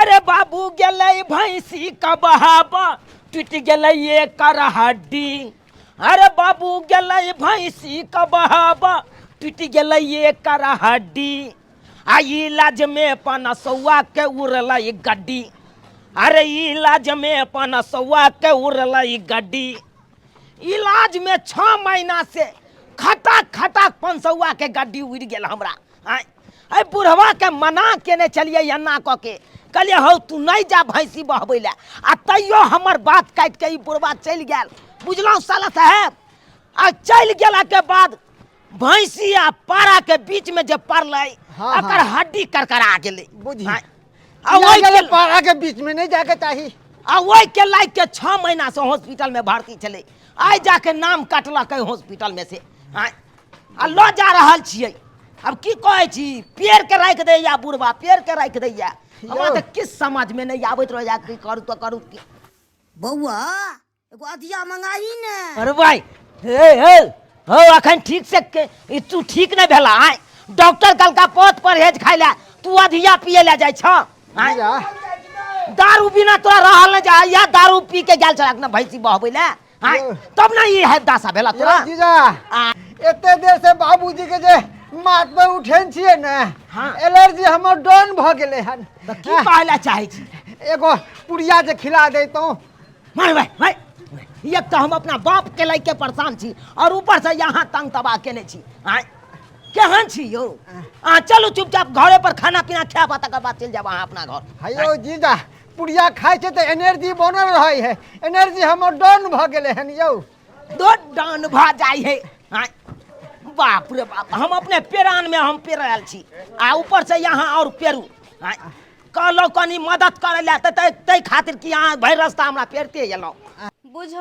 अरे बाबू गेलै भैंसी का बहाबा टूट गेलै एकर हड्डी। अरे बाबू गेलै भैंसी का बहाबा टूट गेलै एकर हड्डी। आ इलाज में पनसौआ के उड़लै गड्डी। अरे इलाज में पनसौआ के उड़लै गड्डी। इलाज में 6 महीना से खटक खटक पनसौआ के गड्डी उड़ गेल हमरा। अरे बुढ़वा के मना केने चलिए एना कऽ के कहलिए हौ तू नहीं जा भैंसी बहबै ले आ तैयो हमर बात काट के ई बुढ़वा चल गेल। बुझलौ साला साहब। आ चल गेला के बाद भैंसी आ पारा के बीच में जे पड़लै एकर हड्डी करकरा गेलै। बुझी आ ओइ के पारा के बीच में नहीं जाके चाहिए। आ ओइ के लाग के 6 महीना से हॉस्पिटल में भर्ती छलै। आइ जाके नाम कटलकै हॉस्पिटल में से। आ लो जा रहल छियै। अब की कहै छी पेड़ के राख दैया बुढ़वा पेड़ के राख दैया। हमरा तो किस समझ में नहीं आवत रह जा की करू तो करू की। बउआ एगो अधिया मंगाई ने। अरे भाई हे हे हो अखन ठीक से तू ठीक नहीं भेला। आय डॉक्टर कहलका पथ परहेज खाइ ले तू अधिया पिए ले जाय छ। दारू बिना तोरा रहल न जा या दारू पी के गेल छलक न भैंसी बहबै ले। आय तब ना ई है दासा भेला तोरा। जीजा एते देर से बाबूजी के जे माथ पे उठेन छिए ने एलर्जी हमर डाउन भ गेले हन। की कहला चाहे छी एगो पुड़िया जे खिला देतो। मार भाई भाई एक तो हम अपना बाप के लेके परेशान छी और ऊपर से यहाँ तंग तबाह केने छी। आय केहन छी यो। चलू चुपचाप घरे पर खाना पीना खाब तकर बाद चल जाब अहाँ अपना घर। हायो जीजा पुड़िया खाइ छै त एनर्जी बनल रहै है। एनर्जी हमर डाउन भ गेले हन यौ। दो डाउन भ जाय है। आय बाप रे बाप हम अपने पेरान में हम पेर आयल छी आ ऊपर से यहाँ और पेरू। कहलौ कनी मदद करे ले तै खातिर कि यहाँ भरि रास्ता हमरा पेरते एलौ। बुझ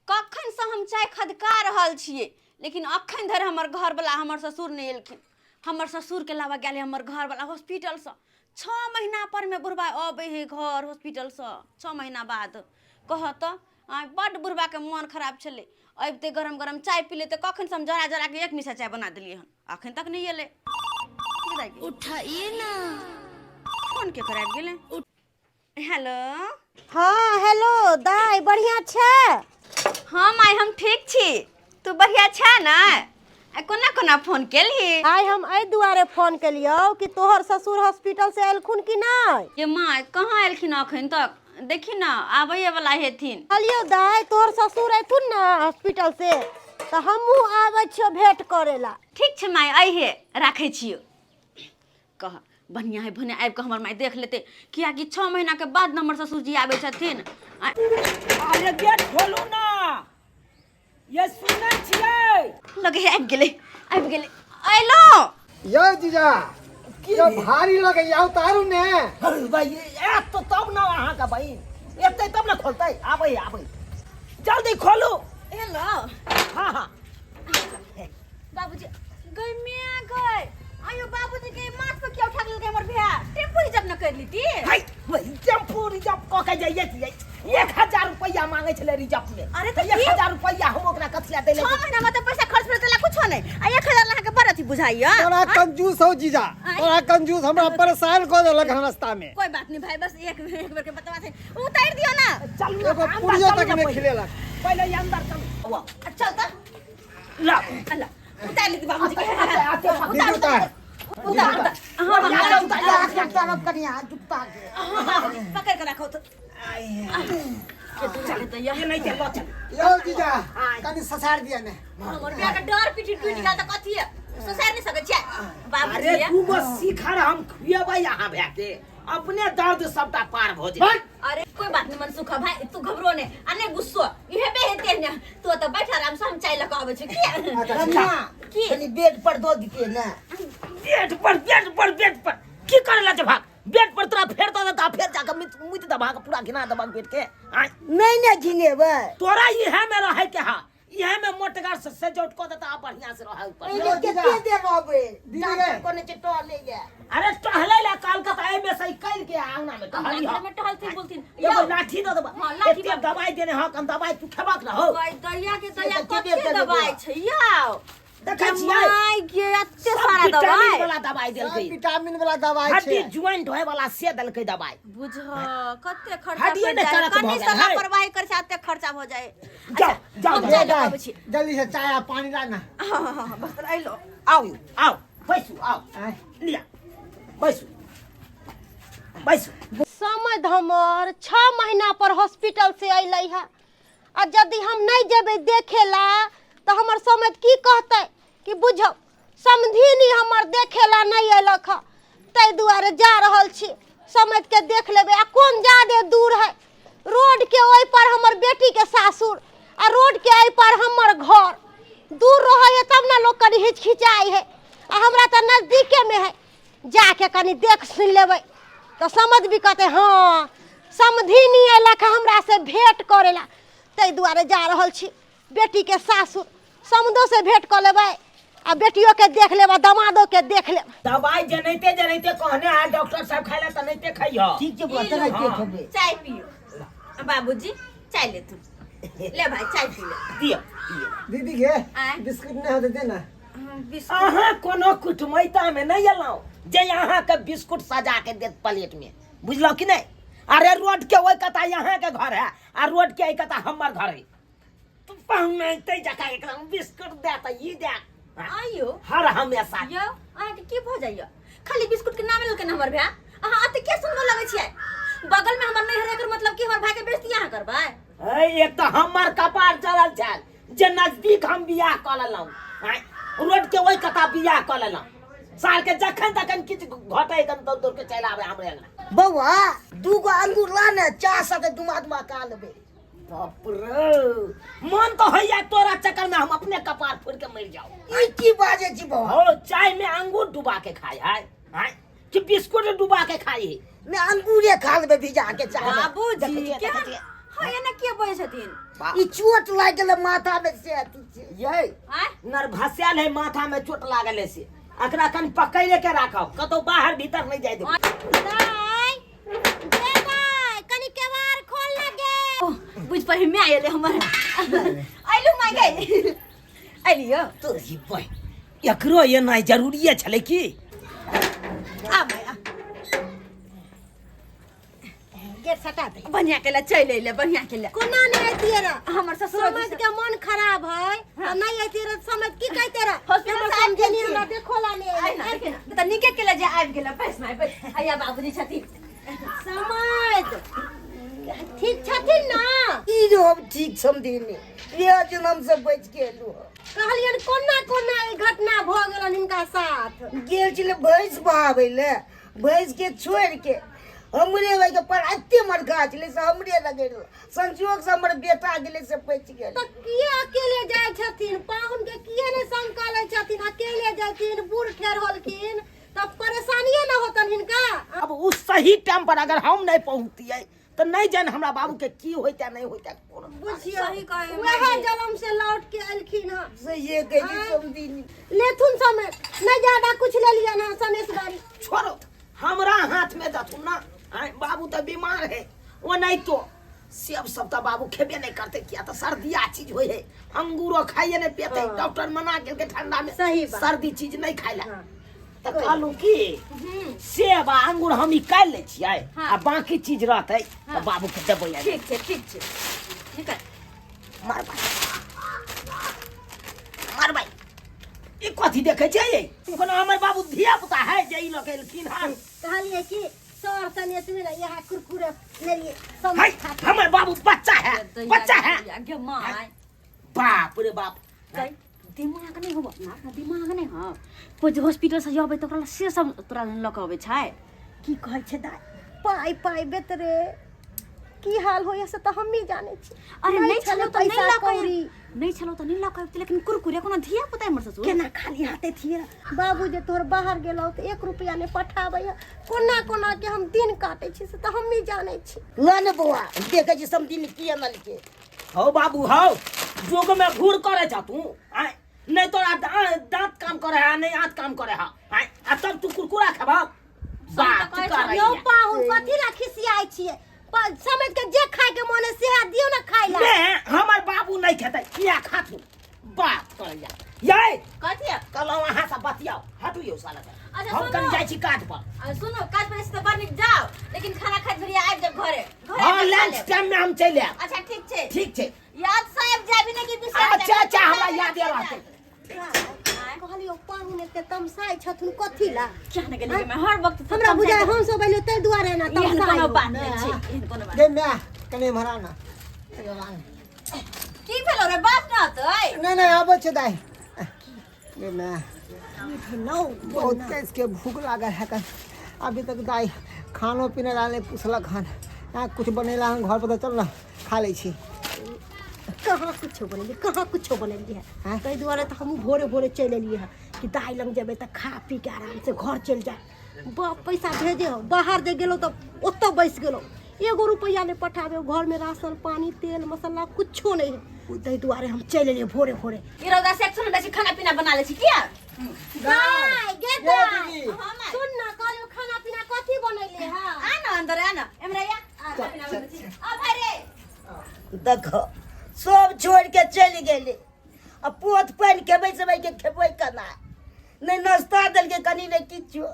कखन से हम चाय खदका रहल छियै लेकिन अखन धरि हमर घर वाला हमर ससुर नहीं एलखिन। हमर ससुर के लावा गेले हमर घर वाला हॉस्पिटल से 6 महीना पर में बुढ़वा अबे है घर हॉस्पिटल से 6 महीना बाद। कहत बड़ बुढ़वा के मन खराब छले अबते गरम गरम चाय पी ले तो कखन से हम जरा जरा के एक मिसा चाय बना दिलिए हन अखन तक नहीं एले। उठाइए ना फोन के कराब गेले। हेलो हाँ हेलो दाई बढ़िया छे। हाँ माय हम ठीक छी तू बढ़िया छे ना। कोना कोना फोन केलही। आइ हम एहि दुआरे फोन केलियो कि तोहर ससुर हॉस्पिटल से एलखुन कि नहीं। ये माय कहाँ एलखिन अखन तक देखी ना आबे वाला हेथिन। कहलियो दाई तोहर ससुर एथुन ना हॉस्पिटल से तो हमहू आबै छियो भेंट करेला। ठीक छे माय आइहे राखे छियो। कह बढ़िया है भने आबि के हमर माय देख लेते किया कि 6 महीना के बाद न हमर ससुर जी आबे छथिन। अरे गेट खोलू ना ये सुनै छियै। लगे आबि गेले आइलो। यो जीजा यो भारी लगे या उतारू ने। अरे भाई ए तो तब ना अहाँ का बहिन एते तब ना खोलतै। आबै जल्दी खोलू। हेलो हां हां बाबूजी गई मैं गई। आयो बाबूजी के माथ पे क्या उठा लेके हमर भैया टेम्पो रिजर्व न कर लीती। भाई वही टेम्पो रिजर्व क के जाइए 1000 रुपया मांगे छले रिजर्व में। अरे तो 1000 रुपया हम ओकरा कथला देले 6 महीना में तो पैसा खर्च पर देला कुछ नहीं आ 1000 लहा के बड़ अथी बुझाइया। तोरा कंजूस हो जीजा तोरा कंजूस हमरा परेशान कर देलक रास्ता में। कोई बात नहीं भाई बस एक बार के बतवा से उतार दियो ना। चल एगो पुड़िया तक नहीं खिलेलक। पहले अंदर चल अच्छा त ला अल्लाह उतार ली बाबूजी के उतार उतार हां उतार करिया जुत्ता के पकड़ के रखो तो चले तो ये नहीं चल चल। यो जीजा कनी ससार दिया ने। हमर बिया के डर पीठी टूट गेल त कथी है ससुर नहीं सके छै बाबूजी। अरे तू बस सिखर हम खुएबै यहाँ भै के अपने दर्द सबटा पार हो जाए। अरे कोई बात नहीं मनसुख भाई तू घबरो ने अने गुस्सो इहे बे हेते ने तू तो बैठ आराम से हम चाय लगा आवे छै की खाली बेड पर दो दिते ना। बेड पर की करला जे भाग बेड पर तोरा फेर दो ता फेर जाके मुइत दबा के पूरा घिना दबा बेड के। नहीं ना झिनेबे तोरा इहे में रहे के हा इहे में मोटगर से जोट को देता बढ़िया से रहे ऊपर। ये कितने देर रहबे डॉक्टर कोने के टहले ले। अरे टहले ला काल का ए में सही कल के आंगना में टहली हो में टहलती बोलतीन एगो लाठी दो दबा हां लाठी दवाई देने हो कम दवाई तू खेबाक रहो। भाई दया के दया कते दवाई छै याओ देखै छियै माय के एते सब सारा विटामिन दवाई वाला दवाई देलकै विटामिन वाला दवाई हड्डी छै ज्वाइंट होय वाला से देलकै दवाई बुझ कते खर्चा हड्डिये पड़ ने जाए चरक भऽ कनी गेल से है। लापरवाही कर जाते खर्चा हो जाए जाओ जाओ हम जाओ। जाए ले लगा जाए, छी जल्दी से चाय आ पानी ला ना बस आइलो आओ आओ बैसू आओ आय। लिया बैसू बैसू समझ हमर 6 महीना पर हॉस्पिटल से अइलै है आ यदि हम नहीं जेबै देखेला तो हमर समझ की कहतै कि बुझब समझिनी हमर देखेला नहीं अयलक है ताहि दुआरे जा रहल छी समझ के देख लेबै आ कोन ज्यादे दूर है रोड के ओहि पर हमर बेटी के सासुर आ रोड के एहि पर हमर घर दूर रहे है तब ना लोग कनी हिचकिचाई है आ हमरा तो नजदीके में है जाके कनी देख सुन लेबै तो समझ भी कहते हाँ समझी नहीं अयलक हमरा से भेंट करेला ताहि दुआरे जा रहल छी बेटी के सासुर समधो से भेंट कर लेबै आ बेटियों के देख लेब दमादो के देख लेब दवाई जनैते जनैते कहने आ डॉक्टर साहब खाइला त नैते खइहो ठीक छै बता नहीं हाँ। के खेबे चाय पियो बाबूजी चाय ले तू ले भाई चाय पी ले दियो दीदी के आय। बिस्कुट नहीं होते दे ना बिस्कुट अहाँ कोनो कुटमैता में नहीं एलौं जे यहाँ के बिस्कुट सजा के देत प्लेट में बुझलौ कि नहीं अरे रोड के ओइ कता यहाँ के घर है आ रोड के कता हमर घर है तू पहुँचते जका एकदम बिस्कुट दे त ई दे आइयो हर हमेशा यो अहाँ के की भ जाइयो खाली बिस्कुट के नाम लेके हमर भै अहाँ अते के सुंदर लगै छियै बगल में हमर नहीं है एकर मतलब कि हमर भाई के बेइज्जती अहाँ करबै ए एक त हमर कपार चढ़ल छल जे नजदीक हम बियाह क लेलौं रोड के ओइ कता बियाह क लेलौं साल के जखन तखन किछ घटै तन दौड़ दौड़ के चलि आबै हमरे लग बौआ 2 गो अंगूर ला ने चाह साथे दुमा का लेबे बाप रे मन तो हैया तोरा चक्कर में हम अपने कपार फोड़ के मर जाओ ई की बाजे छी बौआ हो चाय में अंगूर डुबा के खाए है कि बिस्कुट डुबा के खाई है ने अंगूरे खा लेबे भिजा के चाह में। बाबूजी देखै क्या छियै। हां एना के बोलै छथिन ई चोट लाग गेले माथा में से अथी छै ये आय नर्भस्याल है माथा में चोट लागल है से अकरा कन पकड़े के राखब कतो बाहर भीतर नहीं जाय दे कनी केवार खोल लगे बुझ पर मैं आइले हमर आइलु माय गए आइलियो तो ही भाई एकरो ये नहीं जरूरी छले की आ भाई आ गेट सटा दे बढ़िया केला चले ले बढ़िया केला कोना नहीं आइतिए रे हमर ससुर समझ के मन खराब है तो नहीं आइतिए रे समझ की कहते रे हॉस्पिटल से समझे नहीं आइल हमरा देखोला आइ ना नहीं देखे ना त निके केला जे आबि गेला पैस में पैस हैया बाबूजी छथिन समझ ठीक छथिन ना ई जो हम ठीक समझिनी ये जन्म से बच गेलु कहलियन कोना कोना ई घटना भ गेलन इनका साथ गेल छले भैंस बहावे ले भैंस के छोड़ के हमरे भाई के पर अत्ते मरगा छले से हमरे लगे संजोग से हमर बेटा गेले से बच गेल तो किए अकेले जाय छथिन पाहुन के किए ने संग लै छथिन अकेले जाथिन बूढ़ ठेर होलखिन तब परेशानिए न होतन हिनका अब उस सही टाइम पर अगर हम नहीं पहुंचतिए तो नहीं जान हमरा बाबू के की होइता नहीं होइता बुझियो सही कहे वह माई। जन्म से लौट के अलखिन ह से ये कही समझिनी लेथुन समय न ज्यादा कुछ ले लिया ना सनेश गाड़ी छोड़ो हमरा हाथ में दथुन ना बाबू तो बीमार है वो नहीं तो सेब सब तो बाबू खेबे नहीं करते किया तो सर्दिया चीज होय है अंगूरो खाइए नहीं पेते डॉक्टर मना के ठंडा में सही बात। सर्दी चीज नहीं खाइला तो कहलू की सेब आ अंगूर हम निकाल ले छियै आ बाकी चीज रहते तो बाबू के देबै ठीक छै ठीक है मार भाई ई कथी देखे छै ये कोनो हमर बाबू धिया पुता है जे ई लोग एलखिन हन कहलिए कि सर सनेश में यहाँ कुरकुरे ले लिए हाय हमर बाबू बच्चा है आगे माय बाप रे बाप दिमाग नहीं हो अपना दिमाग नहीं हो कोई हॉस्पिटल से जब तो से सब तोरा लक आवे छै की कहै छै दाई पाई पाई बेतरे की हाल होय से तो हम भी जाने छी अरे नहीं छले छलो तो नहीं पैसा लक कौड़ी नहीं छलो तो नहीं लक लेकिन कुरकुरे कोनो धिया पुता हमर ससुर केना खाली हाथे थिए बाबू जे तोहर बाहर गेलौ तो 1 रुपया ने पठाबै कोना कोना के हम दिन काटे छी से तो हम भी जाने छी ला ने बौआ देखे छी समझिनी किए न लिखे हो बाबू हो जोग में घूर करे छ तू आय नहीं तोरा दांत काम करे है नहीं हाथ काम करे है आय आ तब तू कुरकुरा खाबा बात कर यो पाहु कथि ला खिसियाई छिए समझ के जे खाए के मोने से दियो ना खाइला नहीं हमर बाबू नहीं खेते किया खाथू बात कर जा ये कथी है? कल वहां से बतियाओ हटू यो साला अच्छा, हम सुनो। कन जाई छी काट पर सुनो काज पर से बड़ निक जाओ लेकिन खाना खाइत घरी आबि जाओ घरे हां आबि लंच जाओ। टाइम में हम चले आएब अच्छा ठीक छै ठीक छै याद साहब जाबी ने कि बिसर अच्छा अच्छा हमरा याद रहतै कहलियो पाहुन एते तमसाइ छथुन कथी ला क्या न गेली मैं हर वक्त हमरा बुझाय हम सब अइलो तै दुआरे ना एहन तमसाइ कोनो बात नहि छै एहन कोनो बात दे मैं कने मराना की भेलो रे बात न हतै नहीं आबे छ दाई दे मैं नो बहुत तेज के भूख लागल है कर अभी तक दाई खानो पीने लाने पूछलक हन यहाँ कुछ बनेला हन घर पर तो चल ना खा ले छी कहाँ कुछो बनेली है तै दुआरे तो हम भोरे भोरे चल एलिए है कि दाई लंग जेबे त खा पी के आराम से घर चल जाए पैसा भेजे हो बाहर दे गेलो तो ओत्तो बैस गेलो 1 रुपया ने पठाबे घर में राशन पानी तेल मसाला कुछो नहीं है तै दुआरे हम चल एलिए भोरे भोरे ई रौदा सेक्शन में खाना पीना बना ले छी किया गाय गे ये दीदी सुन ना कहलियो खाना पीना कथी बनैले है आ न अंदर आ न एमरा या खाना पीना बना छी आ भाई रे देखो सब छोड़ के चल गेले अब पोत पानि के बैसे के खेबै केना नहीं नाश्ता दल के कनी नहीं किछो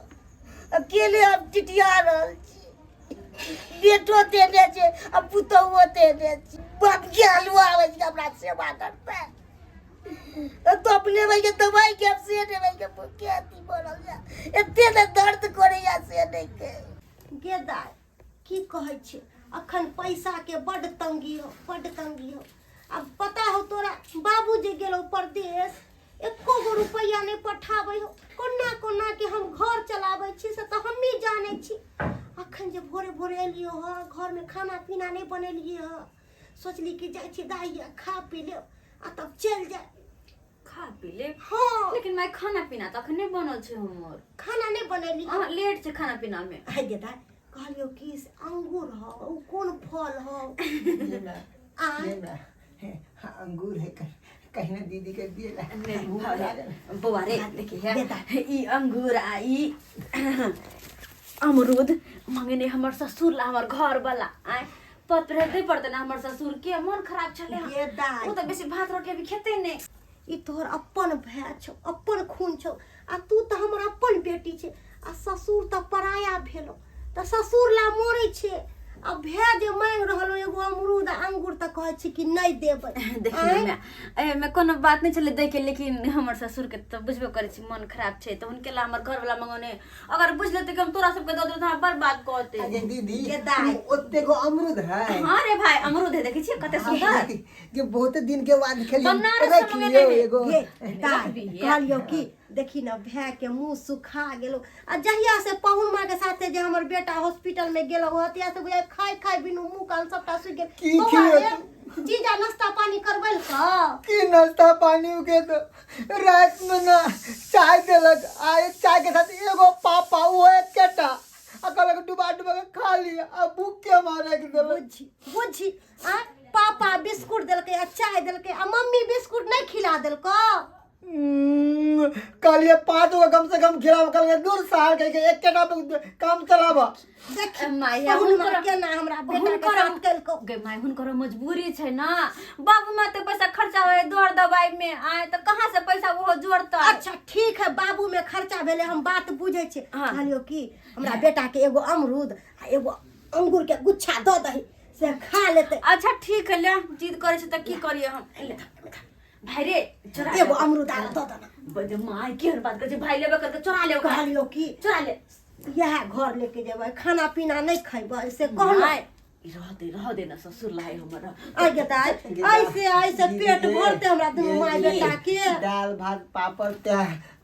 अकेले अब टिटिया रहल छी बेटो देने छै अब पुतौओ देने छै बाप के हलवा आवे छै हमरा सेवा करते तो अपने भाई के दवाई के अब से देबै के के अथी बनल जा एते ने दर्द करे या से नहीं के गे दाई की कहै छै अखन पैसा के बड़ तंगी हो अब पता हो तोरा बाबू जे गेलो परदेश 1 रुपया नहीं पठाबै हो कोना के हम घर चलाबै छी से तो हम ही जाने छी अखन जे भोरे भोरे एलियो ह घर में खाना पीना नहीं बनेलिए ह सोचली कि जाय छी दाई खा पी ले आ तब चल जाए खा पी ले हाँ लेकिन मैं खाना पीना त अखन नहीं बनल छै हमर खाना नहीं बनेली हां लेट छै खाना पीना में है गे दाई कहलियो कि अंगूर हो उ कोन फल हो ये मैं अंगूर है कहीं ना दीदी के दिए बुआ रे देखिए ई अंगूर आ ई अमरूद मंगने हमर ससुर ला हमर घर वाला आय पत्र दे पड़ते ना हमर ससुर के मन खराब चले ये दाई वो तो बेसी भात रोटी भी खेते नहीं ई तोहर अपन भाई छौ अपन खून छौ आ तू तो हमर अपन बेटी छे आ ससुर तो पराया भेलो त ससुर ला मोरे छे अब भाई जे मांग रहलो एगो अमरूद अंगूर त कहै छी कि नहीं देबै देखिए मैं कोनो बात नहीं चले देखे लेकिन हमर ससुर के तो बुझबे करे छी मन खराब छे तो उनके ला हमर घर वाला मंगने अगर बुझ लेते कि हम तोरा सब के दे देते हम बर्बाद कहते अरे दीदी ये दाई ओते को अमरूद है हां रे भाई अमरूद है देखि छी कते सुंदर कि बहुत दिन के बाद खेली बनारस रख में लियो नहीं। एगो ये दाई कहलियो कि देखी ना भाई के मुंह सुखा गेलो आ जहिया से पहुन मां के साथे जे हमर बेटा हॉस्पिटल में गेलो हतिया से बुझाय खाय बिनु मुंह कान सबटा सुख गेल की बौआ खियो रे, जीजा नाश्ता पानी करबैल का की नाश्ता पानी के तो रात में ना चाय देलक आए चाय के साथ एगो पापा वो एक केटा अकल डुबा के खा लिया अब भूख के मारे के देलक बुझी आ पापा बिस्कुट देलके आ चाय देलके आ मम्मी बिस्कुट नहीं खिला देलको कल ये 5 गो कम से कम खिलाव कल के दूर शहर के एक केटा पे काम चलावा देखी माय पहुन मां के ना हमरा बेटा के साथ केलको गे माय हुनकर मजबूरी छै ना बाबू में तो पैसा खर्चा होय दौड़ दवाई में आए तो कहां से पैसा वो जोड़ता अच्छा ठीक है बाबू में खर्चा भेले हम बात बुझे छे कहलियो कि हमरा बेटा के एगो अमरूद आ एगो अंगूर के गुच्छा द दही से खा लेते अच्छा ठीक है ले जिद करे छै त की करिए हम भाई रे चोरा एगो अमरूद आ द दना बजे माय की हर बात करे भाई लेबे करके चोरा ले कहलियो कि चोरा ले यह घर लेके जेबै खाना पीना नहीं खैबै से कहलो रह दे ना ससुर लाए हमरा आ गेता ऐसे पेट भरते हमरा दुनू माय बेटा के दाल भात पापड़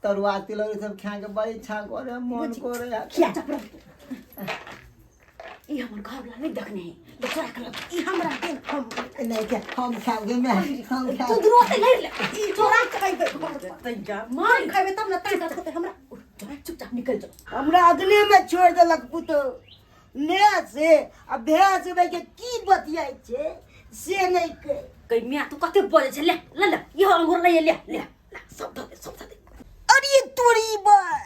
तरुआ तिलौरी सब खा के बड़ी इच्छा करे मन करे खिया चप ई हमर घर वाला नहीं देखने है ले चोरा के लो ई हमरा के हम नहीं के हम खाओगे मैं हम तू खाओ दुरो से ले ले ई चोरा के खैबै तैया मार खैबै तब ना ताकत होते हमरा चुपचाप निकल जाओ हमरा अगले में छोड़ देलक पुतो ले से अब भैया से भाई के की बतियाई छे से नहीं के कई मियां तू कते बोले छै ले ले ले ई अंगूर ले ले सब दे अरे तोरी बाय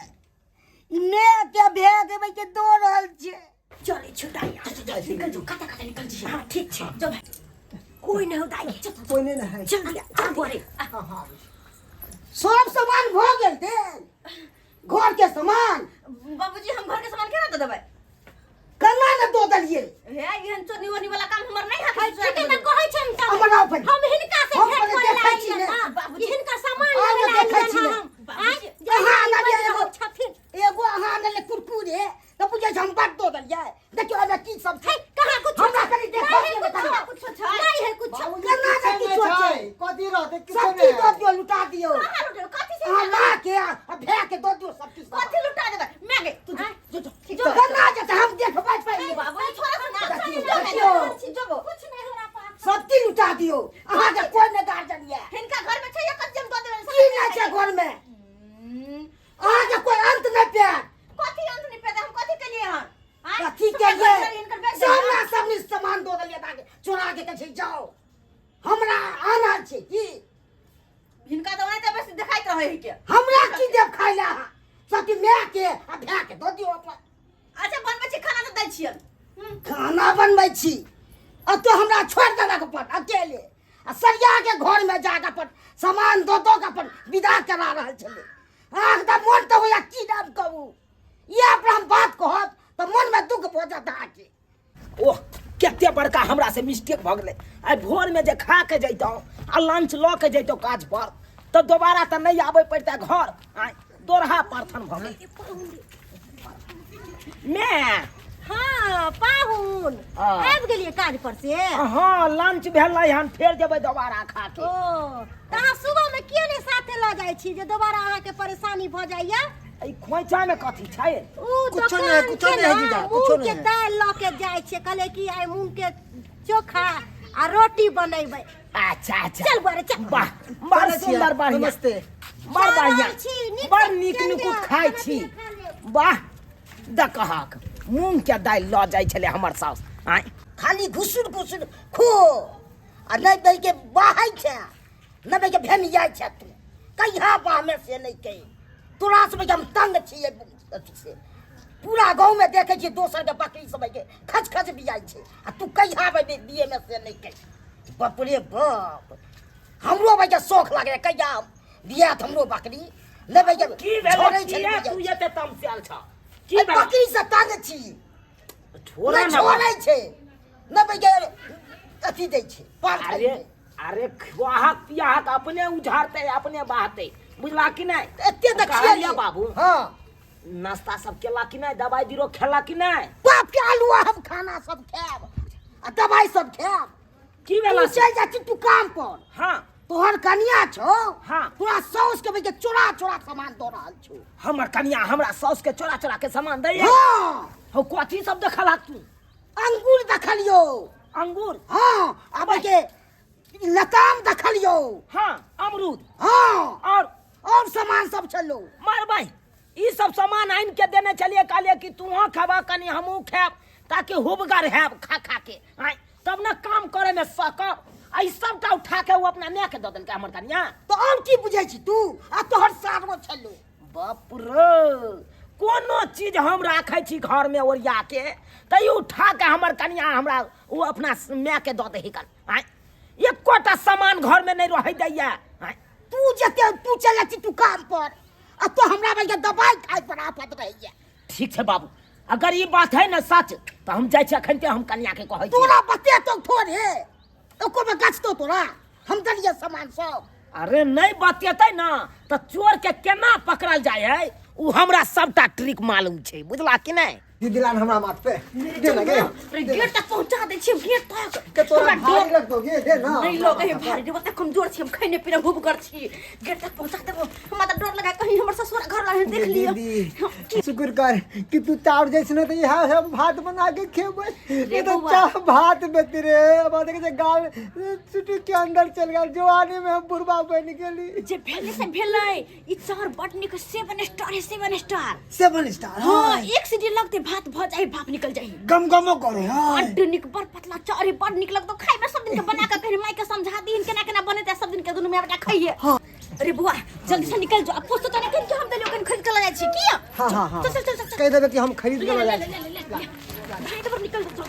ने के भैया के भाई के दो रहल छे चले छुटाई निकल जाओ कता निकल जाओ हां ठीक छे जो कोई नहीं दाई कोई नहीं है चल चल बोरे सब सामान भ गेल थे घर के सामान बाबूजी हम घर के सामान केना दे देबै कन्ना न दो दलिए हे एहन चोरी वोरी वाला काम हमर नहीं हाथ से ठीक है ना कहै छै हम हमर अपन हम हिनका से हम भेंट पहिले करे देखै ला छी आइले ने। ना बाबूजी। हिनका सामान आइ लेवे ने ला देखै आइले छी ना ने। हम अहाँ आना जे एगो छथिन एगो अहाँ ने कुरकुरे तो पूछे हम बात दो दलिए देखियो एमे की सब छै कहाँ कुछ हमरा कनी देखो नहीं है कुछ कुछ छै नहीं है कुछ कन्ना न की छै कथी रहते सब किसे चीज दो दियो लुटा दियो कहाँ लुटे कथी से अहाँ ला के आ भे के दो दियो सब चीज कथी लुटा देबै मैं गे तू जो कन्ना जे हम देखबै पहिले बाबू छोरा सुना देखियो कुछ नहीं हो रहा पास सब चीज लुटा दियो अहाँ के कोई ने गार्जियन ये हिनका घर में छै एक जम दे देबै की नहीं छै घर में अहाँ के कोई अंत नहीं पे कथी अंत नहीं पैदा हम कथी के लिए हन कथी के लिए सामना सामने सामान दो दलिए ताके चोरा के कहे जाओ हमरा आना छै की हिनका तो नहीं बस दिखाइत रहे है के हमरा की देव खाइला सब की मैं के आ भे के दो दियो अपन अच्छा बनबै छी खाना तो दै छियन खाना बनबै छी अब तो हमरा छोड़ देलक अपन अकेले आ सरिया के घर में जाके अपन सामान दो दो के अपन विदा करा रहल छले एकदम मन तो होया की नाम कहू ये अपन हम बात कहब तो मन में दुख पहुंचत आके ओह कते बड़का हमरा से मिस्टेक भ गेलै आइ भोर में जे खा के जैतौ आ लंच ल के जैतौ काज पर तो दोबारा तो नहीं आबै पड़तै घर आइ दोरहा परथन भ गेलै मैं हां पाहुन हाँ। आबि गेलिए काज पर से हाँ लंच भेलै हन फेर जेबै दोबारा खा के ओ त अहाँ सुबह में किए नहीं साथे ल जाइ छी जे दोबारा अहाँ के परेशानी भ जाइया ई खोइछा में कथी छै उ कुछो दुकान नहीं, कुछो के नहीं, ना, जीजा, मूंग कुछो के नहीं। दाल ल के जाइ छे कहले कि आइ मूंग के चोखा आ रोटी बनेबै अच्छा अच्छा चल बरे चल वाह बड़ चलै छियै, सुंदर बढ़िया नमस्ते। बड़ बढ़िया चलै छी, नीक बड़ से नीक चलि नुकुत जाउ, खाइ खाना छी पीना खा लेब। वाह दकहक मूंग के दालि ल जाइ छले हमर साउस आइ खाली घुसुर घुसुर खो आ नहीं बह के बाहै छै नहीं बह के भेन जाय छै तू कहिया बाह में से नहीं कही तोरा से हम तंग छिए अथी से पूरा गांव में देखे छी दोसर के बकरी सब के खच खच बियाई छै आ तू कहिया दिए में से नहीं कही बाप रे बाप हमरो भाई के शौक लागे कहिया बिया हमरो बकरी लेबै के की छोड़ै भेलै छै तू एते तमसेल छ की भेलै बकरी से तंग छी छोड़ा नहीं ना छोड़ै छै नहीं बह के अथी दै छै पार अरे अरे खुआहक पियाहक अपने उझारते अपने बहते बुझला कि नहीं एते तक कहलिया बाबू हाँ नाश्ता सब केला कि नहीं दवाई बीरो खेला कि नहीं बाप के आलुआ हम खाना सब खाएब आ दवाई सब खाएब की तू भेला चल जा तू काम पर हाँ तोहर कनिया छो हाँ। तोरा साउस के के चोरा चोरा सामान दो रहल छो हमर कनिया हमरा साउस के चोरा चोरा के सामान दै हाँ हो कथी सब देखला तू अंगूर देखलियो अंगूर हाँ अब के लताम देखलियो हाँ अमरूद हाँ और सामान सब चलो मार भाई ई सब सामान आइन के देने चलिए कहलिए कि तू खाबा कनी हमहू खाब ताकि हुबगर हैब खा खा के आइ तब ना काम करे में सकब आई सबटा उठा के वो अपना माय के दऽ देलकै हमर कनिया तो और की बुझै छी तू आ तोहर सारो चलो बाप रे कोनो चीज हम राखै छी घर में ओरिया के तै उठा के हमर कनिया हमरा वो अपना माय के दऽ दही कन आइ एकोटा सामान घर में नहीं रह दैया आइ तू जते तू चले छी तू काम पर आ तो हमरा भाई के दवाई खाए पर आफत रहिए ठीक छै बाबू अगर ई बात है ना सच तो हम जाइ छी अखन हम कनिया के कहै छी तोरा बते तो थोड़े एको में गछ तो तोरा हम दलिए सामान सब अरे नहीं बतेतै ना तो चोर के केना पकड़ल जाय है उ हमरा सबटा ट्रिक मालूम छै बुझला कि नहीं दिलान हमरा माथ पे दे ना गे गेट तक पहुंचा दे छी गेट तक के तोरा भारी लगतो गे दे ना नहीं लोग है भारी देव तक कमजोर छी हम खैने पीने भूख कर छी गेट तक पहुंचा देबो हमरा त डर लगा कहीं हमर ससुर घर लाहे देख लियो दीदी शुक्र कर कि तू चाउर जैसन तो यहाँ हम भात बना के खेबै ये तो बउआ। चाह भात में तेरे बात के गाल चुटी के अंदर चल गया जवानी में हम बुढ़वा बन गेली जे भेले से भेले ई चार बटनी के 7 स्टार है 7 स्टार 7 स्टार हां एक सीटी लगते भात भ जाए भाप निकल जाए गम गमो करे हां बड निक बड़ पतला चारे बड़ निक लगतो खाइ में सब दिन के बना के कहीं माई के समझा दीन केना केना बनेते सब दिन के दुनु में बेटा खाइए हां अरे बुआ जल्दी से निकल जाओ पोस्तो तो नहीं कि हम दे लोगन खरीद के ला जाए छी किया हां हां हां चल चल चल कह देबे कि हम खरीद के ला जाए भाई तो निकल चल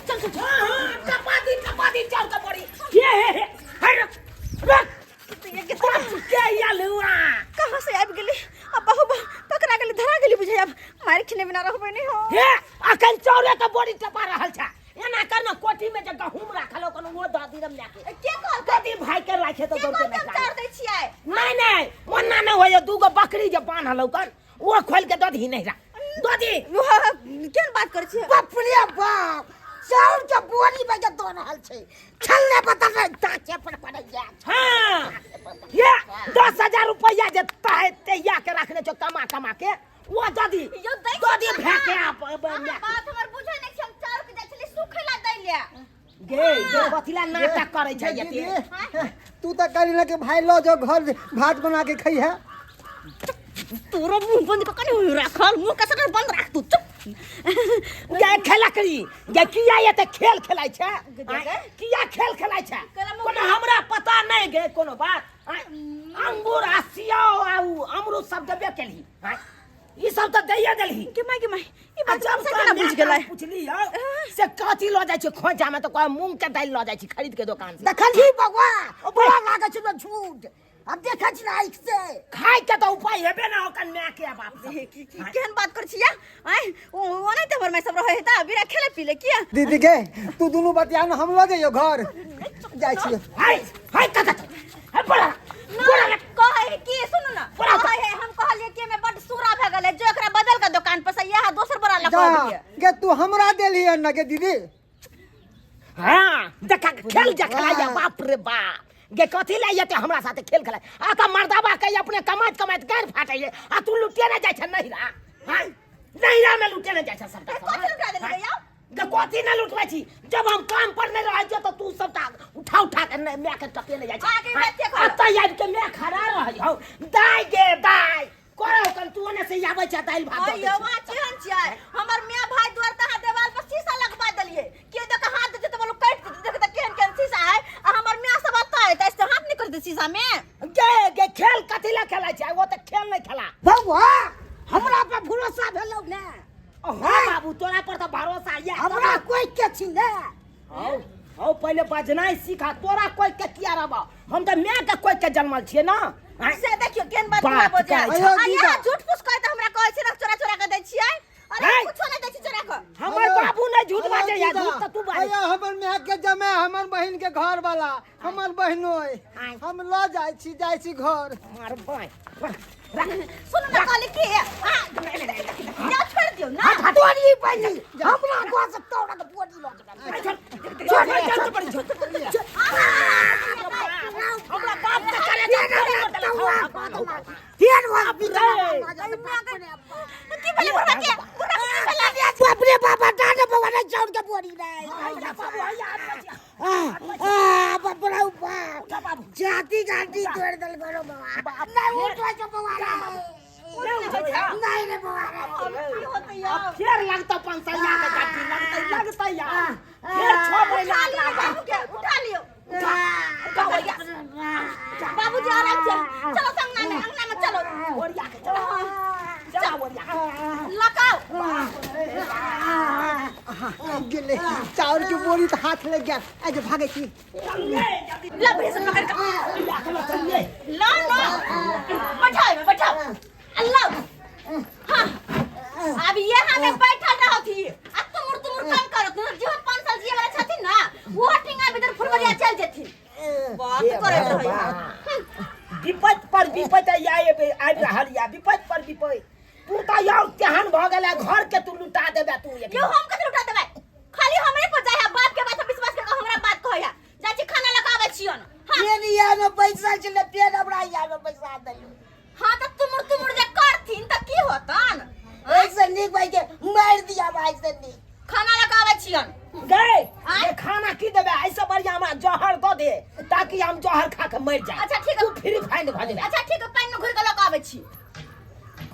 चल चपाती चार का पड़ी ये है रख रख ये कितना क्या यार रहल छ एना करना कोठी में जे गहूम राखल ओकन वो द दी रम जाके के कहल कदी भाई के राखे तो के दौड़ के कहल नहीं चार दै छियै नहीं ओन्ना नहीं होय दूगो बकरी जे बांधल ओकन वो खोल के दधी नहीं रा दधी केन बात कर छियै बाप रे बाप चाउर के बोरी में के दो रहल छै छल्ले पता नहीं ताके पर पड़ गया हां ये 10,000 रुपया जे ताहे तैया के रखने छ कमा के वो दधी फेंके आप बात हमर बुझै नै छै चाउर के दै छली सुखेला दै ले गे बथिला नाटक करे छै ये तू तो करी ना कि भाई लो जो घर भात बना के खई है तोरो मुंह बंद क कनी राखल मुंह का सटर बंद राख तू चुप गे खेला करी गे किया ये ते खेल खेलाय छै किया खेल खेलाय छै कोनो हमरा पता नहीं गे कोनो बात अंगूर आसिया आउ अमरूद सब देबे केली ई सब त दैया देलही के माई ई बात जब से केना बुझ गेलै पूछली से काची ल जाय छै खोजा में तो कोई मूंग के दाल ल जाय छै खरीद के दुकान से देखली बगवा बड़ा लागे छै झूठ अब देखै छी ना आँख से खाय के तो उपाय हेबे ना ओकन में के बाप केहन बात कर छियै आय ओ नै त भर में सब रहै त बिना खेले पीले किया दीदी के तू दोनों बतिया ना हम लो जइयो घर जाय छी हाय कका है बड़ा ना कहै की सुनु ना कहै है हम कहलिए कि में बड सूरा भ गेलै जो एकरा बदल के दुकान पर से यह दोसर बड़ा लगा दिए के तू हमरा देली है ना के दीदी हां देखा खेल जा खेलाया बाप रे बाप गे कथी लै जेते हमरा साथे खेल खेलाय आ त मर्दाबा के अपने कमाइत गार फाटै आ तू लुटिया ना जाय छ नहीं रा हां नहीं रा में लुटिया ना जाय छ सबटा कथी लुटा देलकै यौ गे कथी ना लुटबै छी जब हम काम पर नहीं रहै छ त तू सबटा उठा के मैं के टके नहीं जाय छ आगे बात के आ त याद के मैं खड़ा रहै हौ दाई गे दाई कोरो कन तू ने से आबै छ दाल भात ओ यो वा चिहन छियै हमर मियां भाई द्वार तहा देवाल पर शीशा लगबा देलिए के देख हाथ दे त बोलो काट देख त केहन शीशा है आ हमर मियां सब बताए त ऐसे हाथ निकल दे शीशा में गे खेल कथी ला खेलाय छै वो त खेल नहीं खेला बगवा हमरा पे भरोसा भेलौ ने हां बाबू तोरा पर त भरोसा ये हमरा कोई के छी ने औ पहले बजनाई सीखा तोरा कोई के किया रहबा हम त मैं के कोई के जन्मल छिए ना से देखियो केहन बात बात बोल कहै छै छै। आ यहाँ झूठ फूस कहै त हमरा कहै छै ना चोरा के दै छियै अरे है। कुछो नहीं दै छी चोरा के हमर बाबू ने झूठ बाजे या झूठ त तू बाजे अयो हमर मेह के जमे हमर बहिन के घर वाला हमर बहिनोय हम लो जाय छी घर मार भाई सुन ना कहली की जा छोड़ दियो ना बोरी बनी हमरा को से तोड़ा के बोरी लो हमरा बाप के करे तेर बाप की बोले बुढ़ा के बाप रे बाबा दादा बाबा चाउर के बोरी नहीं बाप रे बाप जाती गाड़ी तोड़ दल करो बाबा नहीं उठवा के बाबा नहीं रे बाबा फिर लगता 500 के गाड़ी लगता यार फिर 6 महीना बाबू के उठा लियो बाबूजी आराम से चलो अंगना में चलो ओरिया के चलो ओरिया लगाओ गेले चाउर के बोरी त हाथ लग गया आज भागे छी ला भैंस पकड़ के ला बैठाओ अल्लाह हां अब यहाँ में बैठल रहो थी अब तुम काम करत न जो 5 साल जिए वाला छथिन ना वो ठिंगा भीतर फुलवरिया चल जेथिन बात करे रही विपत पर विपत आबि रहल या विपत पर विपत तू त यार केहन भ गेला घर के तू लुटा देबे तू क्यों हम कते लुटा देबै खाली हमरे पर जाय बाप के बात विश्वास करके हमरा बात कहया जाची खाना लगावे छियन पेन या में पैसा चले पेन हमरा या में पैसा दलियो हां त तुमुर जे करथिन त की होतन ऐसे निक भाई के मार दिया भाई से निक खाना लगावे छियन गए ये खाना की देबे ऐसे बढ़िया हमरा जहर द दे ताकि हम जहर खा के मर जाए अच्छा ठीक है तू फ्री फाइंड भ जेबे अच्छा ठीक है पानी में घुर के लगावे छी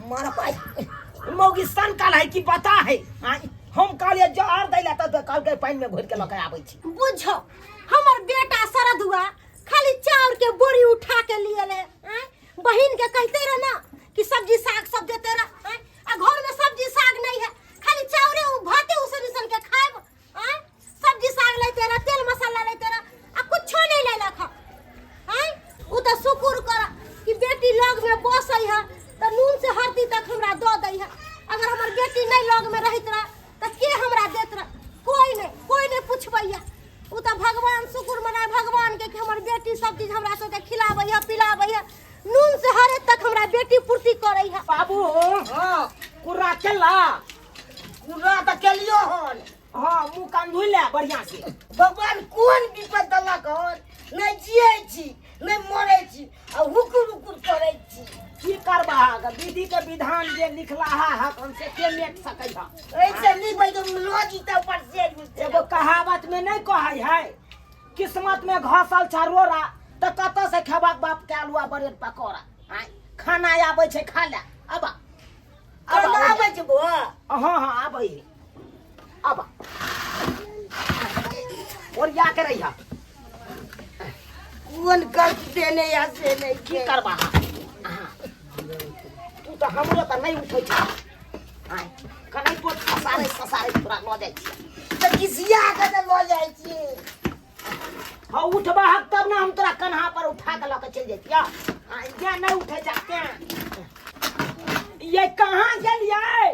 मारा भाई मौगी सन काल है कि पता है हम कहलिए जहर दैला त काल के पानी में घुर के लके आबै छी बुझो हमर बेटा सरद हुआ खाली चाउर के बोरी उठा के लिए ले बहन के कहते रह ना कि सब्जी साग सब देते रह आ घर में सब्जी साग नहीं है खाली चाउरे भाते उसन उसन के खाएब सब्जी साग लेते रह तेल मसाला लेते रह आ कुछो नहीं ले लखा उ त शुक्र कर कि बेटी लग में बसै है त नून से हरदी तक हमरा दो दै है अगर हमर बेटी नहीं लग में रहित रह त के हमरा देत रह कोई नहीं रोटी सब्जी हमरा सबके खिलाबै है पिलाबै है नून से हरे तक हमरा बेटी पूर्ति करै है। बाबू हाँ कुर्रा चला पूरा तो केलियो हन। हाँ मुँह कान धुइ ले बढ़िया से। भगवान कोन विपद देलक हन नहीं जियै छी नहीं मरै छी आ हुकुर हुकुर करै छी। की करबा विधि के विधान जे लिखला है हमसे के मेट सकै है। ऐसे नहीं भाई तो लोजी तो पर से एगो कहावत में नहीं कहै है किस्मत में घसल छरोरा तो कत से खेबाक बाप के आलुआ ब्रेड पकौड़ा आय खाना आबै छै खा ले अब अब आबै छै बुआ। हाँ हाँ आबै है अब और या के रही है कोन करते नहीं ऐसे नहीं की करबा तू तो हमरो तो नहीं उठै छै आय कनै पोट ससारे पूरा ल जाइ छै तो किसिया के तो लो जाय छी। हाँ उठबा हक तब ना हम तोरा कन्हा पर उठा के लके चल जैतिया या नहीं उठे जाते ये कहाँ गेलियै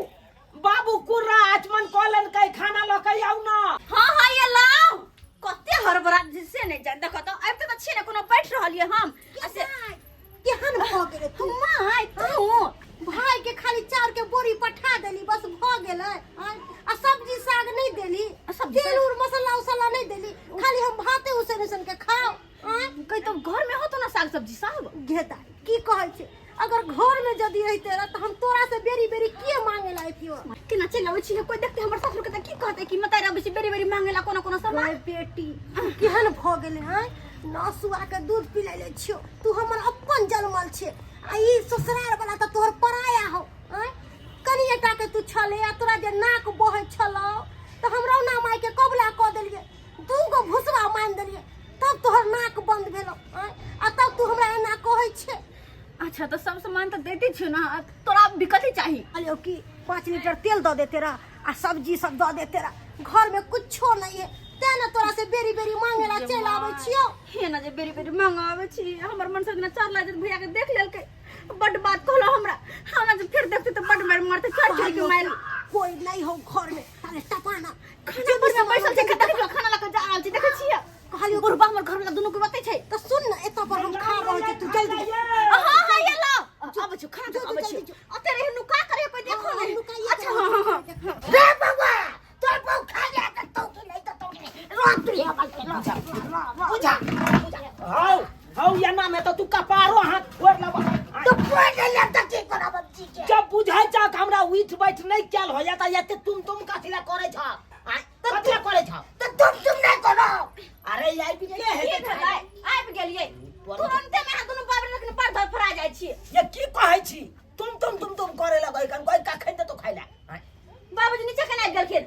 बाबू कुर्रा आचमन कॉलन के खाना लके आउ ना। हाँ हाँ ये लाओ कते हड़बड़ा से नहीं जान देखो तो अब तो छी ने कोनो बैठ रहलिए हम ऐसे केहन भ गेलै तू माय तू भाई के खाली चाउर के बोरी पठा देली बस भ गेलै आ सब्जी साग नहीं देली सब्जी तेल और मसाला उसाला नहीं देली खाली हम भाते उसन उसन के खाओ कहीं तो घर में हो तो ना साग सब्जी सब घेता की कहै छै अगर घर में जदी रहिते रह त हम तोरा से बेरी बेरी के मांगे ला पियो केना चल आबै छी कोई देखते हमर ससुर के त की कहते कि मतारा बेसी बेरी बेरी मांगेला कोनो कोनो सामान। बेटी केहन भ गेलै हैं नसुआ के दूध पिलाइले छियो तू हमर अपन जन्मल छे आ ई ससुराल वाला त तोहर पराया हो कनिएटा के तू छले आ तोरा जे नाक बहै छलो त हमरा ना माई के कबला क देलिए दूगो भुसवा मान देलिए तब तोहर नाक बंद भेलो आ तब तू हमरा एना कहै छे। अच्छा तो सब सामान तो देती छी ना तोरा बिकती चाहिए। अरे की 5 लीटर तेल दो देते रहा आ सब्जी सब दो देते रहा घर में कुछो नहीं है तेना तोरा से बेरी बेरी मांगेला चल आबै छियो। हे ना जे बेरी बेरी मांग आवे छी हमर मन से ना चार लाजत भैया के देख लेलके बड बात कहलो हमरा जे फिर देखते तो बड मार मारते चढ़ के मार कोई नहीं हो घर में ताले टपाना खाना पर में पैसा जे खा खाना लके जा आल छी देखे छियै कहलियो बुढ़बा हमर घर वाला दोनों के बते छै तो सुन ना एता पर हम खा रहल छी तू जल्दी हां हां ये लो अब छु खाना अब छु अतेरे नु का करे कोई देखो नहीं। अच्छा हां रे बाबा तोर पाउ खा जा त तो की नहीं त तो की रोट तू या बुझा हाउ हाउ या ना में तो तू कपारो हाथ फोड़ लबा तो फोड़ ले त की करब जी के जब बुझाई जा हमरा उठ बैठ नहीं कैल हो जाता याते तुम काथिला करे छ काथिला करे छ तो तुम नहीं करो। अरे आई भी के है ठीक है आबि गेलिए तुरंते में हम दोनों बाबर लेकिन पर धर फरा जाइ छी। ये की कहै छी तुम करे लगै कन कोई का खैते तो खाइला बाबूजी नीचे केना गेलखिन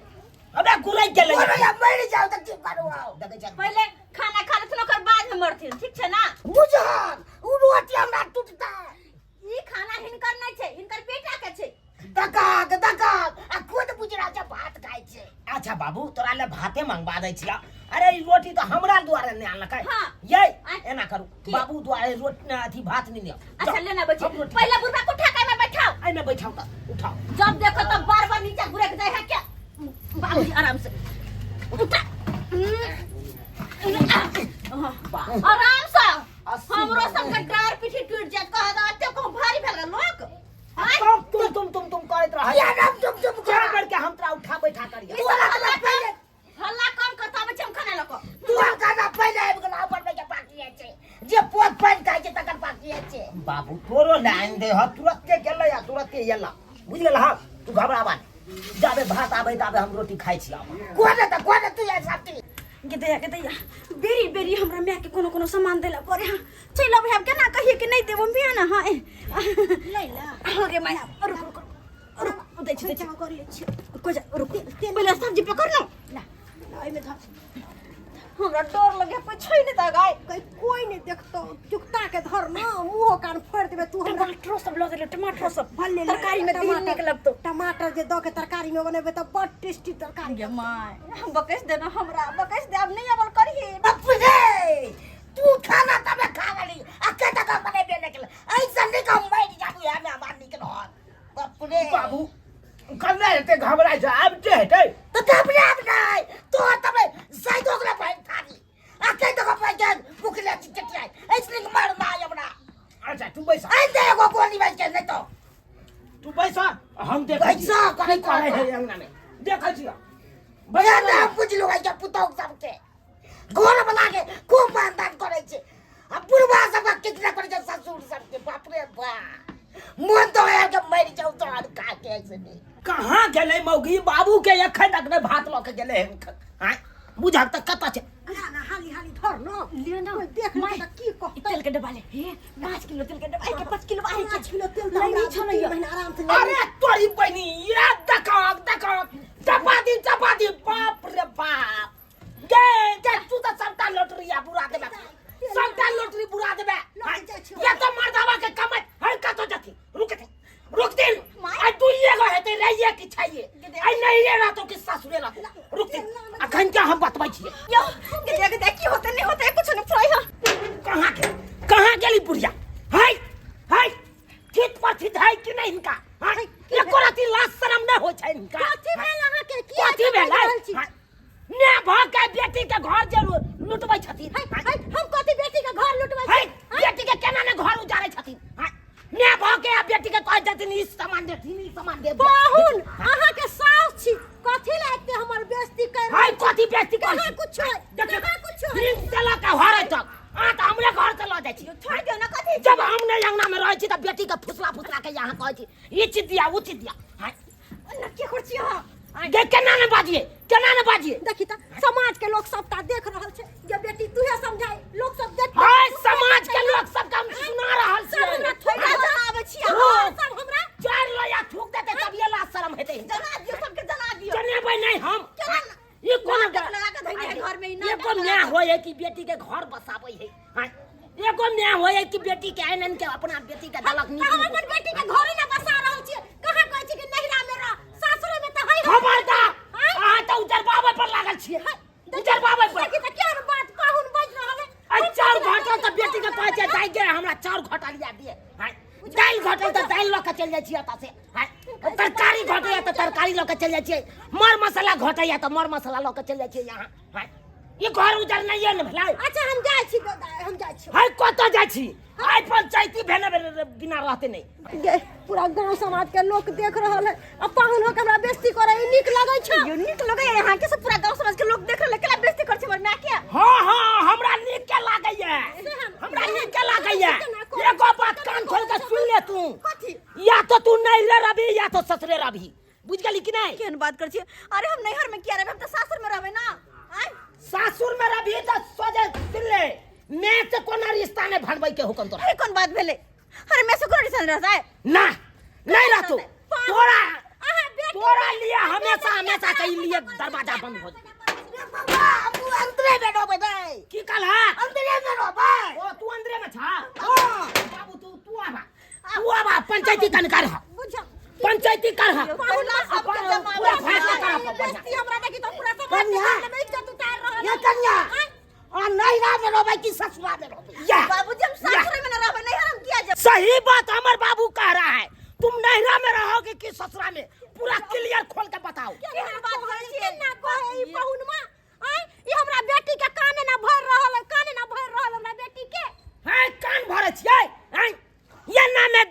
हमरा गुलाई गेलै बोलो या मर जाओ त की करू देखे छ पहले खाना खा लेथिन ओकर बाद में मरथिन ठीक छै ना। बुझा उ रोटी हमरा टूटता ई खाना हिनकर नहीं छै हिनकर बेटा के छै दका आ खुद बुझरा जा भात खाइ छै। अच्छा बाबू तोरा ले भाते मंगवा दै छिया अरे ई रोटी तो हमरा द्वारे ने आनलकै हाँ। ये एना करू बाबू द्वारे रोटी अथी भात नहीं लिया अच्छा लेना बच्चे पहले बुढ़ा को ठेका में बैठाओ आई में बैठाओ त उठाओ जब देखो तब बार नीचे घुरे के जाए है क्या बाबूजी आराम से उठा आराम से हमरो संग टायर पीठी टूट जाए कह दा ते को भारी भेल लोग तुम करत रह या राम तुम क्या करके हम तोरा उठा बैठा करिया हल्ला कम करता बच्चे हम खाना लको तू खाना पहले आबि गेला अपन में के बाकी छै जे पोत पान खाइ छै तकर बाकी छै। बाबू तोरो लाइन दे ह तुरंते गेलै या तुरंते एला बुझ गेल हा तू घबराबा जाबे भात आबै ताबे हम रोटी खाइ छी कोने तू या साथी गिदैया बेरी बेरी हमरा मैं के कोनो सामान देला परे हां चल अब हम केना कहिए कि नहीं देबो बिया ना हां लैला अरे माया रुक दे छी चमा करिए छी को जा रुक पहले सब्जी पकड़ लो ला ओइ में धर हमरा डर लगे पछै नहीं ता गाय कोई नहीं देखतो चुकता के धर ना मुंह कान फोड़ देबे तू हमरा टमाटर सब लगे टमाटर सब भले तरकारी में दिल निकलब तो टमाटर जे दो के तरकारी में बनेबे त बड़ टेस्टी तरकारी ये माय बकस देना हमरा बकस दे अब नहीं अमल करिए बाप रे तू खाना तबे खा गली अके तक बने बे निकल ऐसा नहीं कम मैं जाबू या मैं बाहर निकल बाप रे बाबू कन्ने ते घबरा जा आबते हेतै तो घबरा नहीं तो तबे साइड ओकरा पाइन थारी अके तक पाइन मुखले चिटिया की करे है अंगना में देखै छियै भैया ना पूछ लो क्या पुतौ सबके घर बना के खूब मानदान करे छे अब बुढ़वा सब कितना करे छे ससुर सबके बाप रे बा मन तो है के मर जाऊ तो का के से नहीं कहाँ गेलै मौगी बाबू के एखन तक ने भात ल के गेलै हां बुझा तक कत छे ना हाली हाली धर न लियो ना देख ले की कहतै तेल के डब्बा ले हे 5 किलो तेल के डब्बा के 5 किलो आहे 5 किलो तेल नहीं नहीं छलै छलै महीना आराम से अरे तोरी बहनी ये देखक चपाती बाप रे बाप गे तू तो सबटा लॉटरिया बुरा देबे सबटा लॉटरी बुरा देबे ये तो मर्दावा के कमाई हर कतो जथी रुक दे आई तू ये गो हेते रहिए कि छैये आई नहीं रे रहतो कि ससुरे रहतो रुक दे अखन क्या हम बतबै छियै यो के देख की होते नहीं होते कुछ नहीं फ्राई है कहाँ गेली बुढ़िया हाय हाय चित पथित है कि नहीं इनका हाय ये कोराती लाज शरम न हो छै इनका कथी भेल अहाँ के की कथी भेल ने भाग के बेटी के घर जरूर लुटबै छथिन हम कथी बेटी के घर लुटबै हाय बेटी के केना ने घर उजारै छथिन हाय ने भाग के बेटी के कह देथिन ई सामान दे पाहुन अहाँ के सास छी कथी लागते हमर बेइज्जती कर हाय कथी बेटी कर कहाँ कुछ है देखिए कुछ है तीन तला का हरे तक आ त हमरे घर से ल जाय छी छोड़ दे ना कथी जब हम नहीं अंगना में रहै छी त बेटी के फुसला के यहाँ कहै छी ई चीज दिया उ चीज दिया हाय न के करछि हां गे केना ने बाजिए देखी त समाज के लोग सबटा देख रहल छै जे बेटी तूहे समझाई लोग सब देख हाय समाज के लोग सब हम सुना रहल सब हमरा छी थोड़ा आबै छी हाँ। सब हमरा चार लोया थूक देते तब ये लाज शरम हेते जना दियो सबके जना दियो जनेबै नहीं हम ये कौन लगा के धइने है घर में ये कौन न्याय होय है कि बेटी के घर बसाबै है हाय ये कौन न्याय होय है कि बेटी के आनन के अपना बेटी के दलक नीक हम अपन बेटी के घरे ना बसा रहल छी कहाँ कहै छी कि नहिरा में रह सासुरे में त है खबरदार आ त उजर बाबा पर लागल छियै उजर बाबा पर देखी त क्या बात पाहुन बज रहल है आ चार घाटा त बेटी के कहै छै जाई गे हमरा चार घाटा लिया दिए हाय दाल घाटा त दाल ल के चल जाय छी एता से हाय तरकारी घाटा त तरकारी ल के चल जाय छी मर मसाला घाटा त मर मसाला ल के चल जाय छी यहां हाय ये घर उजर नहीं है न भलाई अच्छा हम जाय छी हम जाय छी हाय कत जाय छी आइ पंचायती भेने बिना रहते नहीं गे पूरा गांव समाज के लोग देख रहल है अब पाहुन हो के हमरा बेइज्जती करे नीक लागै छै यूनिक लगे यहाँ के सब पूरा गांव समाज के लोग देख रहे केला बेइज्जती कर छै हमर मां के हां हमरा नीक के लागैया हमरा नीक के लागैया एगो बात कान खोल के सुन ले तू कथी या तो तू नहीं ले रबी या तो ससुरे रबी बुझ गेली कि नहीं केन बात कर छी अरे हम नैहर में किया रहबे हम त सासुर में रहबे ना आय सासुर में रबी त सोजे सुन ले मैं से कोना रिश्ता ने भड़बै के हुकम तोरा अरे कौन बात भेले अरे मैं से कोन रिश्ता रहता है ना नहीं रह तू तोरा अहाँ बेटी तोरा लिए हमेशा के लिए दरवाजा बंद हो जाए बाबू अंतरे में डोबे दे की कल है अंतरे में डोबे ओ तू अंदर में छा हां बाबू तू आबा पंचायती कनकार है बुझ पंचायती कर है पाहुला सब के जमा पूरा फैसला करा बेइज्जती हमरा देखी तो पूरा समाज में इज्जत उतार रहल ये कन्या और नैरा में डोबे की ससुरा में डोबे या बाबूजी हम सासुर में ना रहबे नैहर हम किया जब सही बात हमर बाबू कह रहा है तुम नैहरा में रहोगे कि ससुरा में पूरा क्लियर खोल के बताओ केहन बात करे छी ना कहे ई पाहुनमा आय ई हमरा बेटी के काने ना भर रहल हमरा बेटी के है कान भरे छियै हैं ये ना में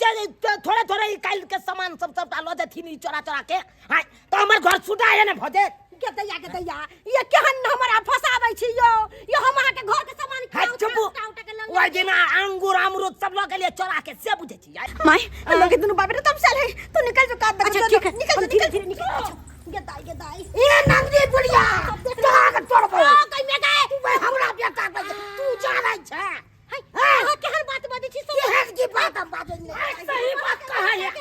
थोड़े काल के सामान सब डालो देथिन चोरा के हैं तो हमर घर सुधा है ना भजे के दैया ये केहन हमरा फसाबै छी यो हम अहाँ के घर के सामान है चुप ओइ दिन अंगूर अमरूद सब लोग के लिए चोरा के से बुझे छी माय हम लोग के दोनों बाप बेटा तब साल है तू निकल जो काम अच्छा ठीक है निकल धीरे निकल गे दाई ये नंदी बुढ़िया कहां के तोड़बो कई में गए तू हमरा बेटा के तू जानै छै हां केहन बात बजै छी सब केहन की बात हम बाजै नै सही बात कहा है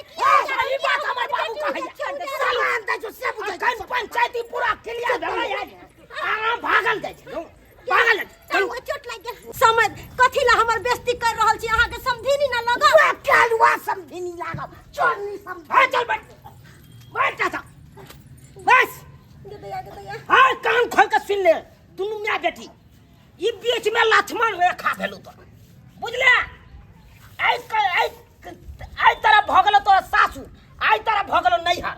सही बात हमर बाबू कहा है सलाम दे जो से बुझे कन पंचायती पूरा क्लियर भेलै है आराम भागल जाय छै भागल चलू चोट लाग गेल समझ कथि ला हमर बेइज्जती कर रहल छी अहाँ के समझी ना लगा कालुआ समझी नहीं लागब चोरनी समझ हां चल बैठ जा बस गे दैया हां कान खोल के सुन ले दुनू माय बेटी ई बीच में लक्ष्मण रेखा भेलु तो बुझले आई तरह भगलो तोरा सासू आई तरह भगलो नैहर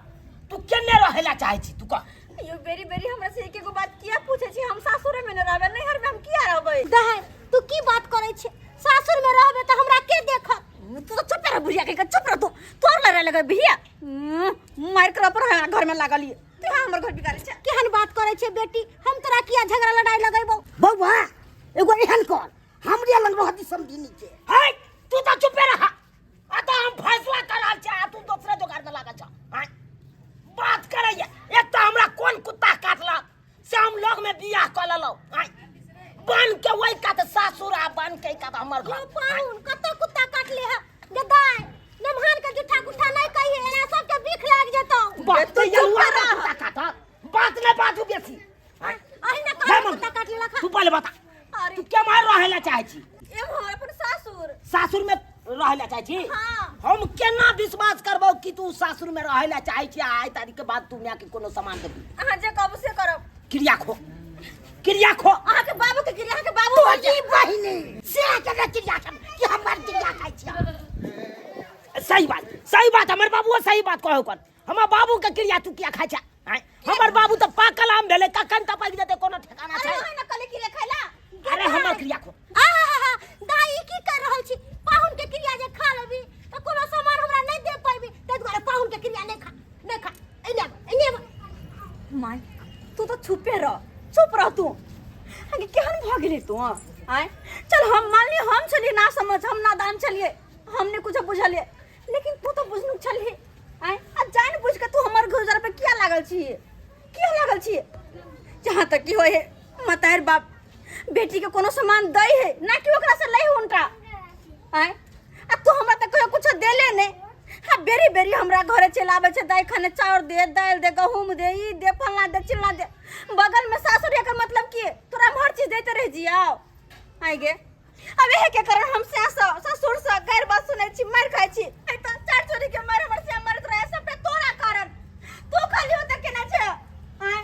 तू केने रहेला चाहे छी तू कह यो बेरी हमरा से एकेगो बात किया पूछे छी हम सासुर में न रहबे नैहर में हम किया रहबे दहर तू की बात करे छे सासुर में रहबे त हमरा के देखत तू तो चुप रह बुढ़िया के चुप रह तू तोर लड़े लगे भैया मार कर पर बिगाली तू हमर घर बिगाड़ी छ केहन बात करे छे बेटी, हम तोरा किया झगड़ा लड़ाई लगैबो? बौआ एगो एहन कर हमरे लंग रहती समझी के है तू तो चुपे रहा। आता हम फैसला कराल छे, तू दूसरे जुगाड़ में लागल छ। बात करैया एक तो हमरा कोन कुत्ता काटला से हम लोग में बियाह क लेलो। बन के वही का त सासुर आ बन के का त हमर घर। पाउन कत्ते कुत्ता काटले है गदाय, नमहान के जुठा कुठा नहीं कहिए, एना सब के बिख लाग जेतो। बात तो ये हुआ ना कुत्ता काटा, बात ने बात बेसी। अहि ना कह कुत्ता काट लेला खा। तू पहले बता तू क्या मार रहेला चाहे छी? ए मोर अपन सासुर सासुर में रहेला चाहे छी? हां हम केना विश्वास करबो कि तू सासुर में रहेला चाहे छी? आइ तारीख के बाद तू के कोनो सामान देबी? अहाँ जे कहब से करब। क्रिया खो, क्रिया खो। अहाँ के बाबू के क्रिया के बाबू तोरी बहिनी से के क्रिया कर कि हमर क्रिया खाइ छी। सही बात हमर बाबू सही बात कहौ कर। हमर बाबू के क्रिया तू किया खाइ छ? हमर बाबू त पाकल आम भेले, कखन त पाक जेते कोनो ठिकाना छै? अरे ना कले क्रिया खैला। अरे हमर क्रिया खो। आहा दाई की कर रहल छी? पाहुन के क्रिया जे खा लेबी त कोनो सामान हमरा नहीं दे पाइबी, तै दुआरे पाहुन के क्रिया नहीं खा। एने माय तू तो चुपे रह, चुप रह तू। आगे केहन भ गेली तू? आय चल हम मान ली हम छली ना समझ, हम नादान छलिए, हमने कुछ बुझलिए, लेकिन तू तो बुझनु छली। आय आ जान बुझ के तू हमर गुजर पे किया लागल छी? किया लागल छी? जहां तक की होए मतार बाप बेटी के कोनो सामान दई है ना कि ओकरा से लई हुनका। आय आ तू हमरा तक कुछ देले ने। हां बेरी बेरी हमरा घरे चलावे छे, दाई खाने चाउर दे, दाल दे, गहूम दे, ई दे, फलना दे, चिलना दे। बगल में सासुर के मतलब की तोरा हर चीज देते रह जियाओ। आइ गे अब एहे के कारण हम से ससुर से गैर बात सुनै छी, मार खाइ छी। आई त चार चोरी के मारे हमर से मरत रहे सबटा तोरा कारण। तू खाली होत केना छे? आय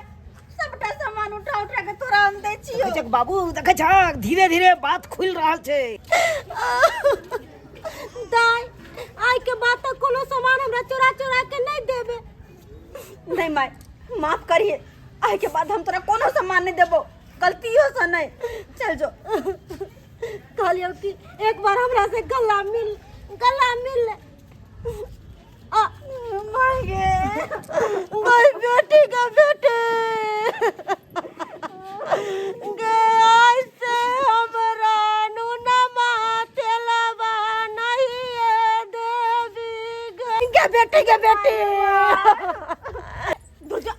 सबटा सामान उठा उठा के तोरा हम दे छियो। देख बाबू देखे छ धीरे धीरे बात खुल रहल छे। दाई आई के बात त कोनो सामान हमरा चोरा चोरा के नहीं देबे। नहीं माय माफ करिए, आई के बाद हम तोरा कोनो सामान नहीं देबो, गलतियों से नहीं। चल जो कहलियो कि एक बार हमरा से गला मिल माय गे माय बेटी का बेटे गे ऐसे हमरा नुना मातेलवा नहीं देवी गे बेटी दूर जा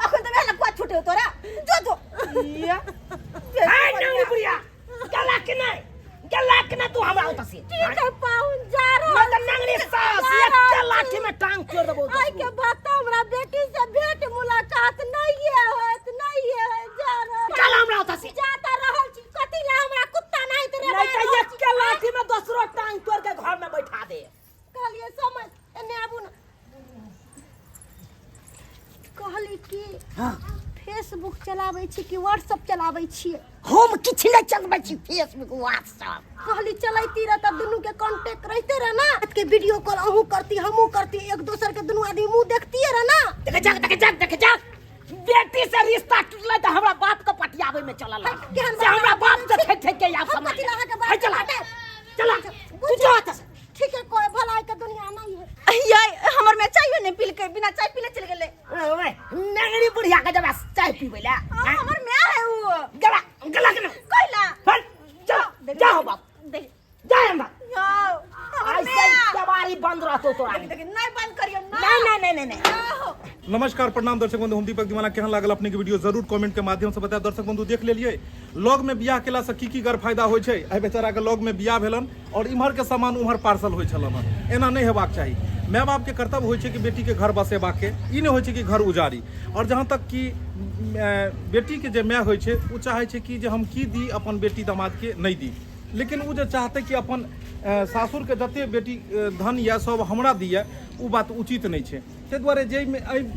अखन तो वेला कुआ छूटे तोरा जो ए नहीं बुढ़िया गला के नहीं तू हमरा होता से। ठीक है पाउन जा रहा मैं तो नंगरी सास एक लाठी में टांग छोड़ देबो। आई के बात हमरा बेटी से भेंट मुलाकात नहीं है जा रहा। चल हमरा होता से जाता रहल छी, कथि ला हमरा कुत्ता नहीं तेरे नहीं तो एक के लाठी में दूसरो टांग तोड़ के घर में बैठा दे। कहलिए समझ एने आबू ना। कहली कि हां फेसबुक चलाबै छी कि व्हाट्सएप चलाबै छी? हम किछ नहीं चलबै छी, फेसबुक व्हाट्सएप। कहली चलैती रह त दुनू के कांटेक्ट रहते रह ना, के वीडियो कॉल अहू करती हमहू करती, एक दूसर के दुनू आदमी मुंह देखतिए रह ना। देख जा बेटी से रिश्ता टूटले त हमरा बाप के पटियावे में चलल से हमरा बाप से ठेक के आप समझ चला तू जा त ठीक है कोई भलाई के दुनिया नहीं है। याय हमर में चाय नहीं पील के बिना चाय पीले चल गेले। ओए नंगरी बुढ़िया के जब चाय पीबेला हमर में है वो गला के कोइला हट जाओ बाप देख जाए हम जाओ ऐसे कबाड़ी बंद रहतो तोरा नहीं बंद करियो नहीं नमस्कार प्रणाम दर्शक बंधु, हम दीपक दीवाना केहन लागल अपने के वीडियो जरूर कमेंट के माध्यम से बताएं। दर्शक बंधु देख लेलिए लॉग में बियाह केला से की गर फायदा होय छै। ए बेचारा के लॉग में बियाह भेलन और इम्हर के सामान उम्हर पार्सल होय छलन। एना नहीं हेबाक चाही। माय बाप के कर्तव्य होय छै कि बेटी के घर बसेबा के, ई नहीं होय छै कि घर उजारी। और जहां तक कि बेटी के जे माय होय छै उ चाहे छै कि जे हम की दी अपन बेटी दामाद के नहीं दी, लेकिन उ जे चाहते कि अपन सासुर के जते बेटी धन या सब हमरा दिए उ बात उचित नहीं छै। ताहि दुआरे जे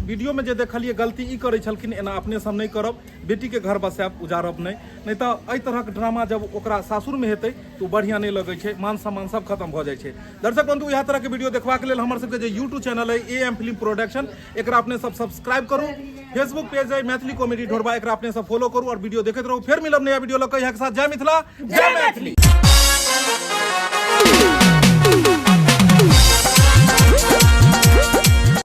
वीडियो में जे देखलिए गलती ई करै छलखिन, एना अपने सब नहीं करब, बेटी के घर बसायब उजारब नहीं तो एहि तरह के ड्रामा जब ओकरा सासुर में हेतै तो बढ़िया नहीं लगे छै, मान सम्मान सब खत्म भ जाइ छै। दर्शक बंधु इएह तरह के वीडियो देखबाक लेल हमर सबके जे यूट्यूब चैनल है AM फिल्म प्रोडक्शन, एकरा अपने सब सब्सक्राइब करू। फेसबुक पेज है मैथिली कॉमेडी ढोरबा, एकरा अपने सब फॉलो करू और वीडियो देखते रहू। फिर मिलब नया वीडियो लऽ के यहाँ के साथ। जय मिथिला जय मैथिली।